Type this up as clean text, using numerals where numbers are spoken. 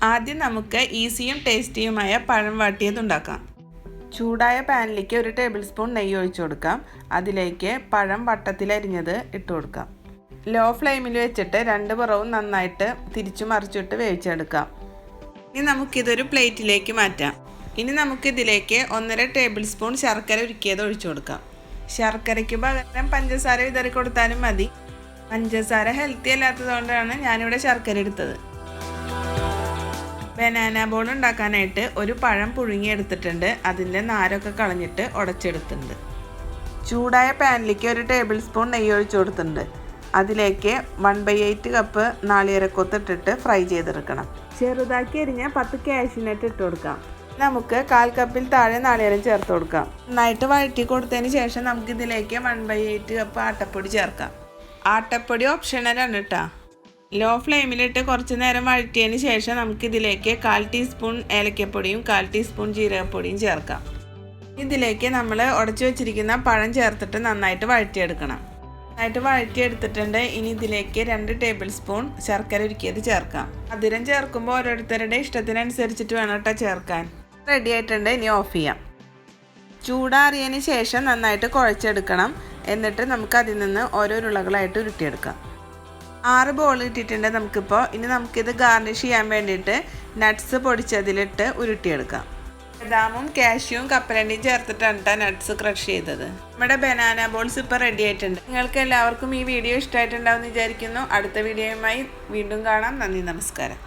ആദ്യം നമുക്ക് ഈസിയും ടേസ്റ്റിയുമായ പഴം വാട്ടിയത് ഉണ്ടാക്കാം. ചൂടായ പാനിലേക്ക് 1 ടേബിൾ സ്പൂൺ നെയ്യ് ഒഴിച്ചു കൊടുക്കാം. അതിലേക്ക് പഴം വട്ടത്തിലരിഞ്ഞത് ഇട്ട് കൊടുക്കാം. ലോ ഫ്ലെയിമിൽ വെച്ചിട്ട് 2 പുറവും നന്നായിട്ട് തിരിച്ചു മറിച്ചിട്ട് വേവിച്ചെടുക്കാം. ഇനി നമുക്കിതൊരു പ്ലേറ്റിലേക്ക് മാറ്റാം. ഇനി നമുക്കിതിലേക്ക് 1.5 ടേബിൾ സ്പൂൺ ശർക്കര ഉരുക്കിയത് ഒഴിച്ചു കൊടുക്കാം. ശർക്കരയ്ക്ക് പകരം പഞ്ചസാര വിതറി കൊടുത്താലും മതി. പഞ്ചസാര ഹെൽത്തി അല്ലാത്തതുകൊണ്ടാണ് ഞാനിവിടെ ശർക്കര എടുത്തത്. ബനാന ബോൾ ഉണ്ടാക്കാനായിട്ട് ഒരു പഴം പുഴുങ്ങിയെടുത്തിട്ടുണ്ട്. അതിൻ്റെ നാരൊക്കെ കളഞ്ഞിട്ട് ഉടച്ചെടുത്തിട്ടുണ്ട്. ചൂടായ പാനിലേക്ക് 1 ടേബിൾ സ്പൂൺ നെയ്യ് ഒഴിച്ചു കൊടുത്തിട്ടുണ്ട്. അതിലേക്ക് 1/8 കപ്പ് നാളികേരക്കൊത്ത് ഇട്ടിട്ട് ഫ്രൈ ചെയ്തെടുക്കണം. ചെറുതാക്കി എരിഞ്ഞ 10 കാഷ്യൂ നട്ട് ഇട്ട് കൊടുക്കാം. നമുക്ക് 1/4 കപ്പിൽ താഴെ നാളികേരം ചേർത്ത് കൊടുക്കാം. നന്നായിട്ട് വഴറ്റി കൊടുത്തതിന് ശേഷം നമുക്കിതിലേക്ക് 1/8 കപ്പ് ആട്ടപ്പൊടി ചേർക്കാം. ആട്ടപ്പൊടി ഓപ്ഷണലാണ് കേട്ടോ. ലോ ഫ്ലെയിമിലിട്ട് കുറച്ച് നേരം വഴറ്റിയതിന് ശേഷം നമുക്കിതിലേക്ക് 1/4 ടീസ്പൂൺ ഏലക്കപ്പൊടിയും 1/4 ടീസ്പൂൺ ജീരകപ്പൊടിയും ചേർക്കാം. ഇതിലേക്ക് നമ്മൾ ഉടച്ചു വെച്ചിരിക്കുന്ന പഴം ചേർത്തിട്ട് നന്നായിട്ട് വഴറ്റിയെടുക്കണം. നന്നായിട്ട് വഴറ്റിയെടുത്തിട്ടുണ്ട്. ഇനി ഇതിലേക്ക് 2 ടേബിൾ സ്പൂൺ ശർക്കര ഉരുക്കിയത് ചേർക്കാം. മധുരം ചേർക്കുമ്പോൾ ഓരോരുത്തരുടെ ഇഷ്ടത്തിനനുസരിച്ചിട്ട് വേണം കേട്ടോ ചേർക്കാൻ. റെഡി ആയിട്ടുണ്ട്. ഇനി ഓഫ് ചെയ്യാം. ചൂടാറിയതിന് ശേഷം നന്നായിട്ട് കുഴച്ചെടുക്കണം. എന്നിട്ട് നമുക്ക് അതിൽ നിന്ന് ഓരോ ഉരുളകളായിട്ട് ഉരുട്ടിയെടുക്കാം. 6 ബോൾ ഇട്ടിട്ടുണ്ട് നമുക്കിപ്പോൾ. ഇനി നമുക്കിത് ഗാർണിഷ് ചെയ്യാൻ വേണ്ടിയിട്ട് നട്ട്സ് പൊടിച്ചതിലിട്ട് ഉരുട്ടിയെടുക്കാം. ബദാമും കാഷ്യൂവും കപ്പലണ്ടിയും ചേർത്തിട്ടാണ് നട്ട്സ് ക്രഷ് ചെയ്തത്. നമ്മുടെ ബനാന ബോൾസ് ഇപ്പോൾ റെഡി ആയിട്ടുണ്ട്. നിങ്ങൾക്ക് എല്ലാവർക്കും ഈ വീഡിയോ ഇഷ്ടമായിട്ടുണ്ടാവും എന്ന് വിചാരിക്കുന്നു. അടുത്ത വീഡിയോയുമായി വീണ്ടും കാണാം. നന്ദി, നമസ്കാരം.